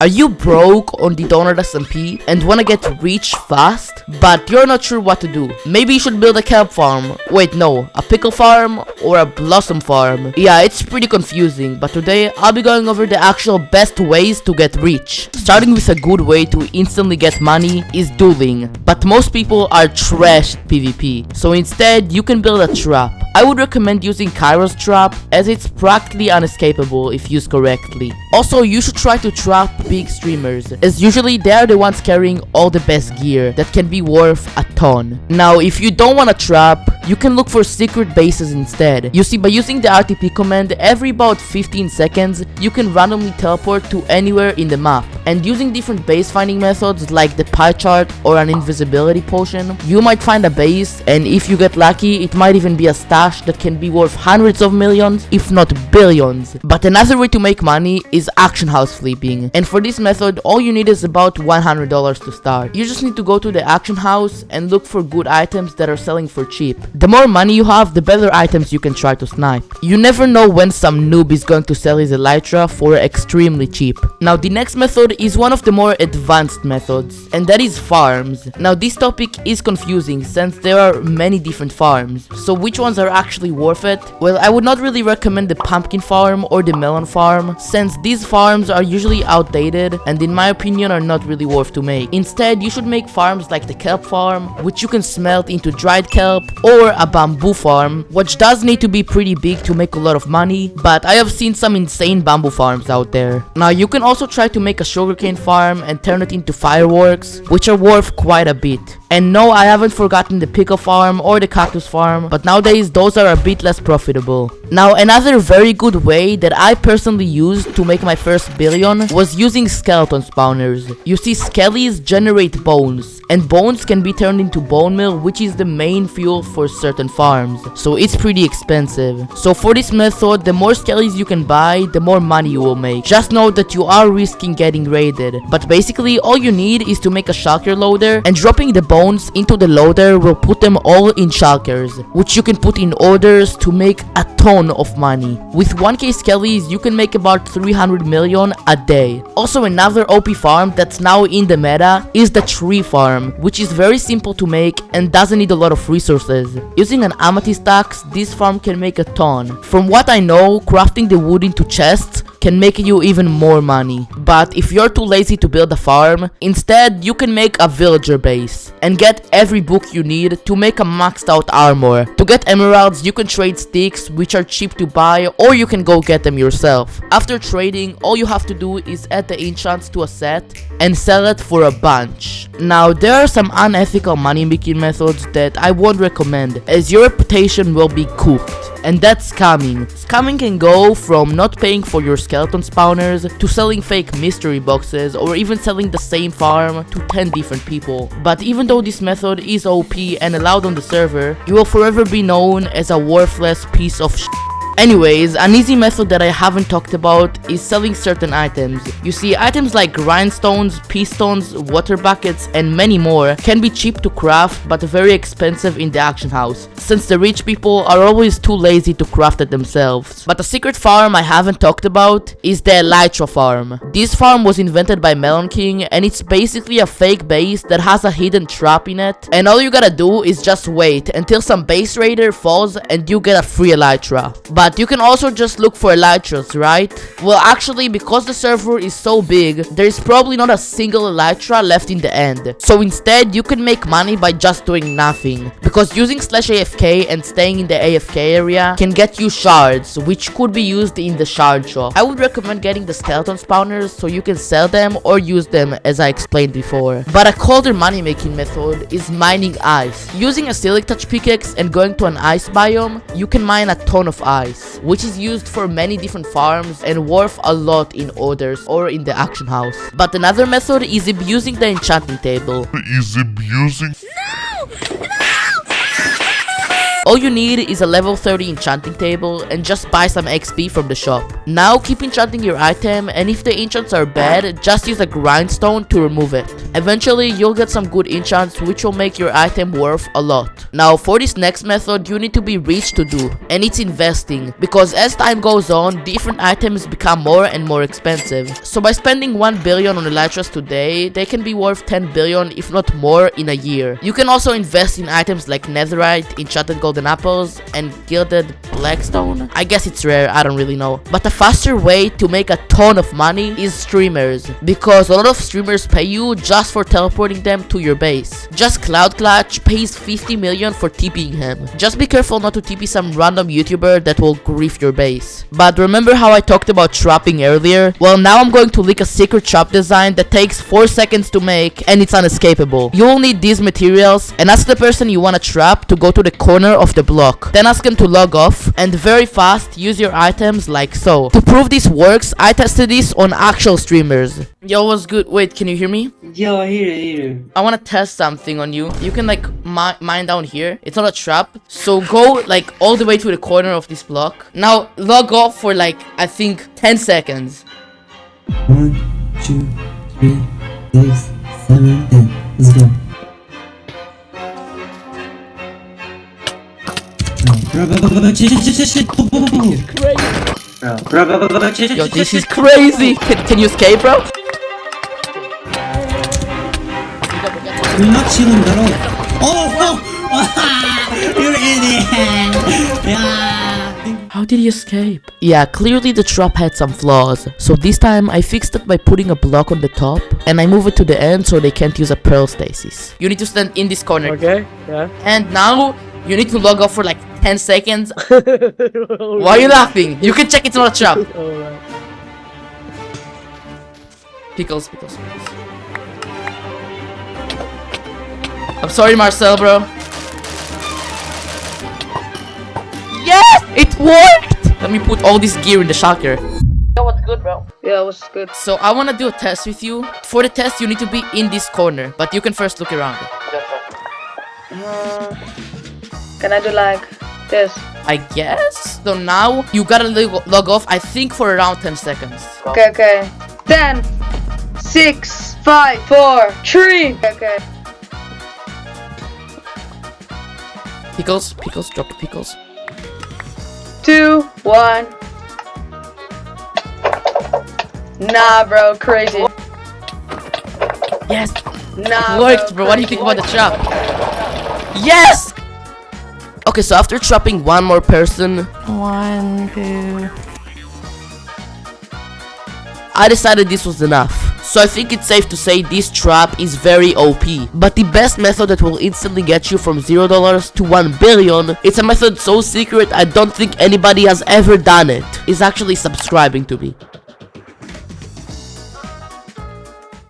Are you broke on the DonutSMP and wanna get rich fast, but you're not sure what to do? Maybe you should build a kelp farm. Wait, no, a pickle farm or a blossom farm. Yeah, it's pretty confusing, but today I'll be going over the actual best ways to get rich. Starting with a good way to instantly get money is dueling, but most people are trash at PvP, so instead you can build a trap. I would recommend using Kairos trap as it's practically unescapable if used correctly. Also, you should try to trap big streamers, as usually they are the ones carrying all the best gear that can be worth a ton. Now, if you don't want to trap, you can look for secret bases instead. You see, by using the RTP command, every about 15 seconds, you can randomly teleport to anywhere in the map. And using different base finding methods like the pie chart or an invisibility potion, you might find a base, and if you get lucky, it might even be a stash that can be worth hundreds of millions, if not billions. But another way to make money is auction house flipping, and for this method, all you need is about $100 to start. You just need to go to the auction house and look for good items that are selling for cheap. The more money you have, the better items you can try to snipe. You never know when some noob is going to sell his elytra for extremely cheap. Now, the next method is one of the more advanced methods, and that is farms. Now, this topic is confusing since there are many different farms. So which ones are actually worth it? Well, I would not really recommend the pumpkin farm or the melon farm, since these farms are usually outdated and in my opinion are not really worth to make. Instead, you should make farms like the kelp farm, which you can smelt into dried kelp, or a bamboo farm, which does need to be pretty big to make a lot of money, but I have seen some insane bamboo farms out there. Now, you can also try to make a sugarcane farm and turn it into fireworks, which are worth quite a bit. And no, I haven't forgotten the pickle farm or the cactus farm, but nowadays those are a bit less profitable. Now, another very good way that I personally used to make my first billion was using skeleton spawners. You see, skellies generate bones, and bones can be turned into bone meal, which is the main fuel for certain farms, so it's pretty expensive. So for this method, the more skellies you can buy, the more money you will make. Just know that you are risking getting raided, but basically all you need is to make a shulker loader, and dropping the bones into the loader will put them all in shulkers, which you can put in orders to make a ton of money. With 1k skellies, you can make about 300 million a day. Also, another OP farm that's now in the meta is the tree farm, which is very simple to make and doesn't need a lot of resources. Using an amethyst axe, this farm can make a ton. From what I know, crafting the wood into chests can make you even more money. But if you're too lazy to build a farm, instead you can make a villager base and get every book you need to make a maxed out armor. To get emeralds, you can trade sticks, which are cheap to buy, or you can go get them yourself. After trading, all you have to do is add the enchants to a set and sell it for a bunch. Now, there are some unethical money making methods that I won't recommend, as your reputation will be cooked. And that's scamming. Scamming can go from not paying for your skeleton spawners to selling fake mystery boxes, or even selling the same farm to 10 different people. But even though this method is OP and allowed on the server, you will forever be known as a worthless piece of shit. Anyways, an easy method that I haven't talked about is selling certain items. You see, items like grindstones, pistons, water buckets, and many more can be cheap to craft but very expensive in the auction house, since the rich people are always too lazy to craft it themselves. But a secret farm I haven't talked about is the elytra farm. This farm was invented by Melon King, and it's basically a fake base that has a hidden trap in it, and all you gotta do is just wait until some base raider falls and you get a free elytra. But you can also just look for elytras, right? Well, actually, because the server is so big, there is probably not a single elytra left in the end. So instead, you can make money by just doing nothing, because using /AFK and staying in the AFK area can get you shards, which could be used in the shard shop. I would recommend getting the skeleton spawners so you can sell them or use them, as I explained before. But a colder money making method is mining ice. Using a Silic Touch pickaxe and going to an ice biome, you can mine a ton of ice, which is used for many different farms and worth a lot in orders or in the auction house. But another method is abusing the enchanting table. All you need is a level 30 enchanting table and just buy some XP from the shop. Now keep enchanting your item, and if the enchants are bad, just use a grindstone to remove it. Eventually you'll get some good enchants which will make your item worth a lot. Now for this next method you need to be rich to do, and it's investing, because as time goes on different items become more and more expensive. So by spending 1 billion on elytras today, they can be worth 10 billion if not more in a year. You can also invest in items like netherite, enchanted golden apples, and gilded blackstone. I guess it's rare, I don't really know. But a faster way to make a ton of money is streamers, because a lot of streamers pay you just for teleporting them to your base. Just Cloud Clutch pays 50 million for TPing him. Just be careful not to TP some random YouTuber that will grief your base. But remember how I talked about trapping earlier? Well, now I'm going to leak a secret trap design that takes 4 seconds to make, and it's unescapable. You will need these materials, and ask the person you want to trap to go to the corner of the block. Then ask him to log off, and very fast use your items like so. To prove this works, I tested this on actual streamers. Yo, what's good? Wait, can you hear me? Yo, I hear you. I want to test something on you. You can like mine down here. It's not a trap. So go like all the way to the corner of this block. Now log off for like I think 10 seconds. 1, 2, 3, 6, 7, 10. Let's go. Yo, this is crazy. Can you escape, bro? You're not chilling at all. Oh, you're idiot. Yeah. How did he escape? Yeah, clearly the trap had some flaws. So this time I fixed it by putting a block on the top, and I move it to the end so they can't use a pearl stasis. You need to stand in this corner. Okay, yeah. And now you need to log off for like 10 seconds. Why are you laughing? You can check it's not a trap. Alright. Pickles. I'm sorry, Marcel, bro. Yes! It worked! Let me put all this gear in the shulker. Yo, what's good, bro? Yeah, it was good. So I want to do a test with you. For the test, you need to be in this corner, but you can first look around. Can I do like this? I guess. So now you gotta log off, I think, for around 10 seconds. Okay. 10, 6, 5, 4, 3. Okay. Pickles, drop the pickles. 2, 1. Nah, bro, crazy. Yes! Nah, Worked, bro. What do you think about the trap? Yes! Okay, so after trapping one more person, 1, 2. I decided this was enough. So I think it's safe to say this trap is very OP. But the best method that will instantly get you from $0 to 1 billion, it's a method so secret I don't think anybody has ever done it, is actually subscribing to me.